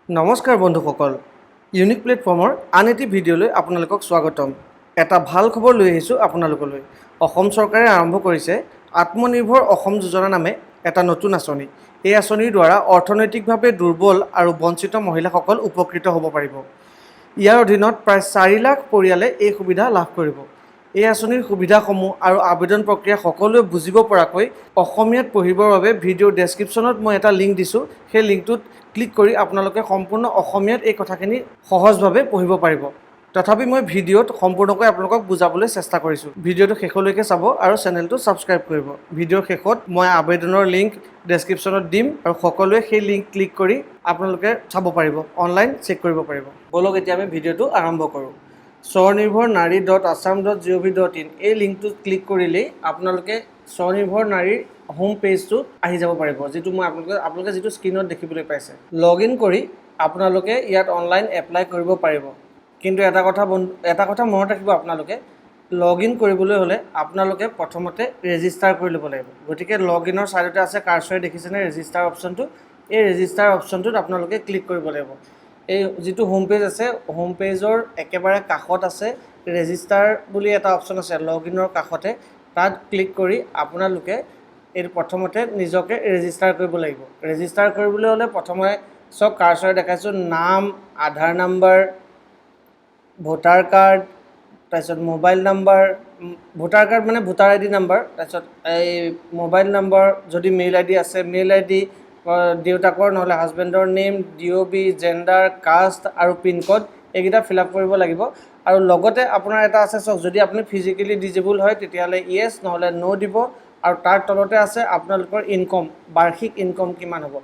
নমস্কাৰ বন্ধুসকল, ইউনিক প্লেটফৰ্মৰ আন এটি ভিডিঅ'লৈ আপোনালোকক স্বাগতম। এটা ভাল খবৰ লৈ আহিছোঁ আপোনালোকলৈ। অসম চৰকাৰে আৰম্ভ কৰিছে আত্মনিৰ্ভৰ অসম যোজনা নামে এটা নতুন আঁচনি। এই আঁচনিৰ দ্বাৰা অৰ্থনৈতিকভাৱে দুৰ্বল আৰু বঞ্চিত মহিলাসকল উপকৃত হ'ব পাৰিব। ইয়াৰ অধীনত প্ৰায় 4 লাখ পৰিয়ালে এই সুবিধা লাভ কৰিব। এই আঁচনিৰ সুবিধাসমূহ আৰু আবেদন প্ৰক্ৰিয়া সকলোৱে বুজিব পৰাকৈ অসমীয়াত পঢ়িবৰ বাবে ভিডিঅ'ৰ ডেছক্ৰিপশ্যনত মই এটা লিংক দিছোঁ। সেই লিংকটোত ক্লিক কৰি আপোনালোকে সম্পূৰ্ণ অসমীয়াত এই কথাখিনি সহজভাৱে পঢ়িব পাৰিব। তথাপি মই ভিডিঅ'ত সম্পূৰ্ণকৈ আপোনালোকক বুজাবলৈ চেষ্টা কৰিছোঁ। ভিডিঅ'টো শেষলৈকে চাব আৰু চেনেলটো ছাবস্ক্ৰাইব কৰিব। ভিডিঅ'ৰ শেষত মই আবেদনৰ লিংক ডেছক্ৰিপশ্যনত দিম আৰু সকলোৱে সেই লিংক ক্লিক কৰি আপোনালোকে চাব পাৰিব, অনলাইন চেক কৰিব পাৰিব। বলক এতিয়া আমি ভিডিঅ'টো আৰম্ভ কৰোঁ। স্বনিৰ্ভৰ নাৰী .assam.gov.in এই লিংকটোত ক্লিক কৰিলেই আপোনালোকে স্বনিৰ্ভৰ নাৰীৰ হোম পেজটোত আহি যাব পাৰিব, যিটো মই আপোনালোকে যিটো স্ক্ৰীণত দেখিবলৈ পাইছে। লগ ইন কৰি আপোনালোকে ইয়াত অনলাইন এপ্লাই কৰিব পাৰিব। কিন্তু এটা কথা মনত ৰাখিব, আপোনালোকে লগ ইন কৰিবলৈ হ'লে আপোনালোকে প্ৰথমতে ৰেজিষ্টাৰ কৰি ল'ব লাগিব। গতিকে লগ ইনৰ ছাইডতে আছে কাৰ্চৰে দেখিছেনে ৰেজিষ্টাৰ অপশ্যনটো, এই ৰেজিষ্টাৰ অপশ্যনটোত আপোনালোকে ক্লিক কৰিব লাগিব। এই যিটো হোম পেজ আছে, হোম পেজৰ একেবাৰে কাষত আছে ৰেজিষ্টাৰ বুলি এটা অপশ্যন আছে, লগ ইনৰ কাষতে। তাত ক্লিক কৰি আপোনালোকে এই প্ৰথমতে নিজকে ৰেজিষ্টাৰ কৰিব লাগিব। ৰেজিষ্টাৰ কৰিবলৈ হ'লে প্ৰথমে চব কাৰ্চৰে দেখাইছোঁ, নাম, আধাৰ নাম্বাৰ, ভোটাৰ কাৰ্ড, তাৰপিছত মোবাইল নাম্বাৰ, ভোটাৰ কাৰ্ড মানে ভোটাৰ আই ডি নাম্বাৰ, তাৰপিছত এই মোবাইল নম্বৰ, যদি মেইল আই ডি আছে মেইল আই ডি, দেউতাকৰ নহ'লে হাজবেণ্ডৰ নেম, DOB, জেণ্ডাৰ, কাষ্ট আৰু পিনক'ড এইকেইটা ফিল আপ কৰিব লাগিব। আৰু লগতে আপোনাৰ এটা আছে চাওক, যদি আপুনি ফিজিকেলি ডিজেবল হয় তেতিয়াহ'লে য়েছ নহ'লে ন' দিব। আৰু তাৰ তলতে আছে আপোনালোকৰ ইনকম, বাৰ্ষিক ইনকম কিমান হ'ব।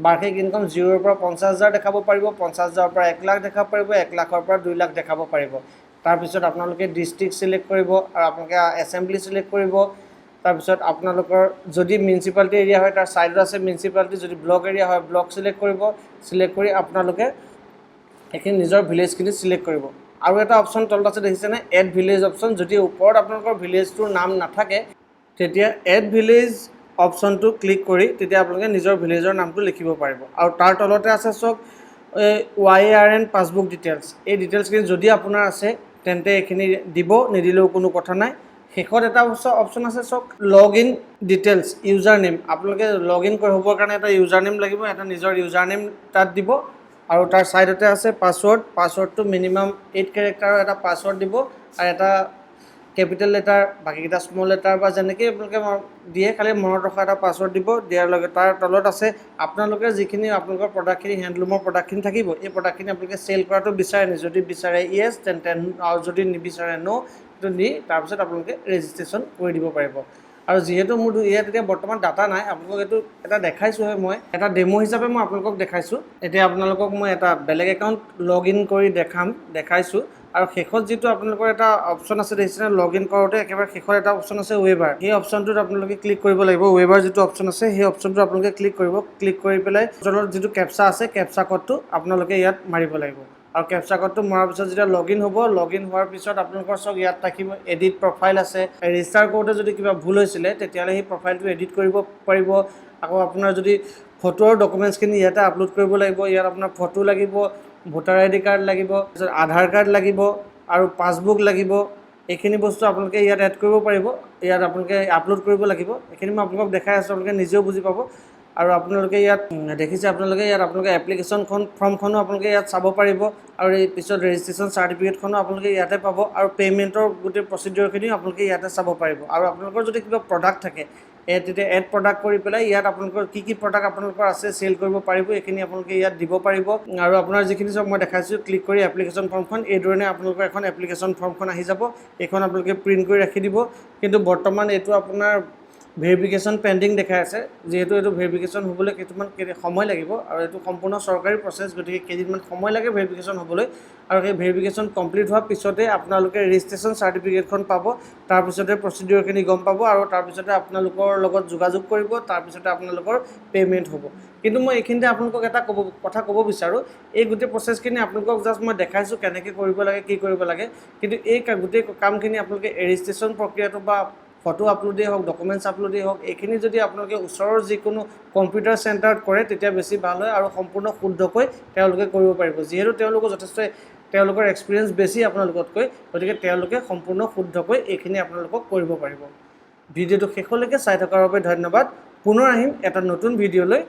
বাৰ্ষিক ইনকম 0ৰ পৰা 50,000 দেখাব পাৰিব, 50,000ৰ পৰা 1 লাখ দেখাব পাৰিব, 1 লাখৰ পৰা 2 লাখ দেখাব পাৰিব। তাৰপিছত আপোনালোকে ডিষ্ট্ৰিক্ট ছিলেক্ট কৰিব আৰু আপোনালোকে এছেম্বলি ছিলেক্ট কৰিব। তাৰপিছত আপোনালোকৰ যদি মিউনিচিপালিটি এৰিয়া হয় তাৰ ছাইডত আছে মিউনিচিপালিটি, যদি ব্লক এৰিয়া হয় ব্লক ছিলেক্ট কৰিব। ছিলেক্ট কৰি আপোনালোকে এইখিনি নিজৰ ভিলেজখিনি ছিলেক্ট কৰিব। আৰু এটা অপশ্যন তলত আছে দেখিছেনে, এড ভিলেজ অপশ্যন। যদি ওপৰত আপোনালোকৰ ভিলেজটোৰ নাম নাথাকে তেতিয়া এড ভিলেজ অপশ্যনটো ক্লিক কৰি তেতিয়া আপোনালোকে নিজৰ ভিলেজৰ নামটো লিখিব পাৰিব। আৰু তাৰ তলতে আছে চাওক YARN পাছবুক ডিটেইলছ। এই ডিটেইলছখিনি যদি আপোনাৰ আছে তেন্তে এইখিনি দিব, নিদিলেও কোনো কথা নাই। শেষত এটা অপশ্যন আছে চাওক, লগ ইন ডিটেইলছ, ইউজাৰ নেম। আপোনালোকে লগ ইন হ'বৰ কাৰণে এটা ইউজাৰ নেম লাগিব, এটা নিজৰ ইউজাৰ নেম তাত দিব। আৰু তাৰ ছাইডতে আছে পাছৱৰ্ড। পাছৱৰ্ডটো মিনিমাম 8 কেৰেক্টাৰৰ এটা পাছৱৰ্ড দিব, আৰু এটা কেপিটেল লেটাৰ, বাকীকেইটা স্মল লেটাৰ বা যেনেকৈ আপোনালোকে দিয়ে, খালি মনত ৰখা এটা পাছৱৰ্ড দিব। দিয়াৰ লগে তাৰ তলত আছে আপোনালোকে যিখিনি আপোনালোকৰ প্ৰডাক্টখিনি, হেণ্ডলুমৰ প্ৰডাক্টখিনি থাকিব, এই প্ৰডাক্টখিনি আপোনালোকে চেল কৰাটো বিচাৰে নি, যদি বিচাৰে য়েছ, তেন্তে আৰু যদি নিবিচাৰে ন', সেইটো নি তাৰপিছত আপোনালোকে ৰেজিষ্ট্ৰেশ্যন কৰি দিব পাৰিব। আৰু যিহেতু মোৰ ইয়াত এতিয়া বৰ্তমান ডাটা নাই, আপোনালোকক এইটো এটা দেখাইছোঁহে, মই এটা ডেমো হিচাপে মই আপোনালোকক দেখাইছোঁ। এতিয়া আপোনালোকক মই এটা বেলেগ একাউণ্ট লগ ইন কৰি দেখাইছোঁ। আৰু শেষত যিটো আপোনালোকৰ এটা অপশ্যন আছে দেখিছেনে, লগ ইন কৰোঁতে একেবাৰে শেষত এটা অপশ্যন আছে ৱেবাৰ। সেই অপশ্যনটোত আপোনালোকে ক্লিক কৰিব লাগিব। ৱেবাৰ যিটো অপশ্যন আছে সেই অপশ্যনটো আপোনালোকে ক্লিক কৰিব। ক্লিক কৰি পেলাই তলত যিটো কেপচা আছে, কেপচা ক'ডটো আপোনালোকে ইয়াত মাৰিব লাগিব। আৰু কেপচা ক'ডটো মৰাৰ পিছত যেতিয়া লগ ইন হ'ব, লগ ইন হোৱাৰ পিছত আপোনালোকৰ চব ইয়াত থাকিব, এডিট প্ৰফাইল আছে। ৰেজিষ্টাৰ কৰোঁতে যদি কিবা ভুল হৈছিলে তেতিয়াহ'লে সেই প্ৰফাইলটো এডিট কৰিব পাৰিব। আকৌ আপোনাৰ যদি ফটো আৰু ডকুমেণ্টছখিনি ইয়াতে আপলোড কৰিব লাগিব। ইয়াত আপোনাৰ ফটো লাগিব, ভোটাৰ ID কাৰ্ড লাগিব, তাৰপিছত আধাৰ কাৰ্ড লাগিব আৰু পাছবুক লাগিব। এইখিনি বস্তু আপোনালোকে ইয়াত এড কৰিব পাৰিব, ইয়াত আপোনালোকে আপলোড কৰিব লাগিব। এইখিনি মই আপোনালোকক দেখাই আছোঁ, আপোনালোকে নিজেও বুজি পাব। আৰু আপোনালোকে ইয়াত দেখিছে, আপোনালোকে এপ্লিকেশ্যন ফৰ্মখনো আপোনালোকে ইয়াত চাব পাৰিব। আৰু এই পিছত ৰেজিষ্ট্ৰেশ্যন চাৰ্টিফিকেটখনো আপোনালোকে ইয়াতে পাব। আৰু পে'মেণ্টৰ গোটেই প্ৰচিডিঅ'ৰখিনিও আপোনালোকে ইয়াতে চাব পাৰিব। আৰু আপোনালোকৰ যদি কিবা প্ৰডাক্ট থাকে তেতিয়া এড প্ৰডাক্ট কৰি পেলাই ইয়াত আপোনালোকৰ কি প্ৰডাক্ট আপোনালোকৰ আছে চেল কৰিব পাৰিব, এইখিনি আপোনালোকে ইয়াত দিব পাৰিব। আৰু আপোনাৰ যিখিনি চব মই দেখাইছোঁ, ক্লিক কৰি এপ্লিকেশ্যন ফৰ্মখন এই ধৰণে আপোনালোকৰ এখন এপ্লিকেশ্যন ফৰ্মখন আহি যাব। এইখন আপোনালোকে প্ৰিণ্ট কৰি ৰাখি দিব। কিন্তু বৰ্তমান এইটো আপোনাৰ ভেৰিফিকেশ্যন পেণ্ডিং দেখাই আছে। যিহেতু এইটো ভেৰিফিকেশ্যন হ'বলৈ কেইটামান সময় লাগিব, আৰু এইটো সম্পূৰ্ণ চৰকাৰী প্ৰচেছ, গতিকে কেইদিনমান সময় লাগে ভেৰিফিকেশ্যন হ'বলৈ। আৰু সেই ভেৰিফিকেশ্যন কমপ্লিট হোৱাৰ পিছতে আপোনালোকে ৰেজিষ্ট্ৰেশ্যন চাৰ্টিফিকেটখন পাব। তাৰপিছতে প্ৰচিডিঅ'ৰখিনি গম পাব, আৰু তাৰপিছতে আপোনালোকৰ লগত যোগাযোগ কৰিব। তাৰপিছতে আপোনালোকৰ পে'মেণ্ট হ'ব। কিন্তু মই এইখিনিতে আপোনালোকক এটা কথা ক'ব বিচাৰোঁ, এই গোটেই প্ৰচেছখিনি আপোনালোকক জাষ্ট মই দেখাইছোঁ কেনেকৈ কৰিব লাগে, কি কৰিব লাগে। কিন্তু এই গোটেই কামখিনি আপোনালোকে ৰেজিষ্ট্ৰেশ্যন প্ৰক্ৰিয়াটো বা ফটো আপলোডেই হওক ডকুমেণ্টছ আপলোডেই হওক এইখিনি যদি আপোনালোকে ওচৰৰ যিকোনো কম্পিউটাৰ চেণ্টাৰত কৰে তেতিয়া বেছি ভাল হয় আৰু সম্পূৰ্ণ শুদ্ধকৈ তেওঁলোকে কৰিব পাৰিব যিহেতু তেওঁলোকৰ যথেষ্ট তেওঁলোকৰ এক্সপিৰিয়েঞ্চ বেছি আপোনালোকতকৈ গতিকে তেওঁলোকে সম্পূৰ্ণ শুদ্ধকৈ এইখিনি আপোনালোকক কৰিব পাৰিব ভিডিঅ'টো শেষলৈকে চাই থকাৰ বাবে ধন্যবাদ পুনৰ আহিম এটা নতুন ভিডিঅ'লৈ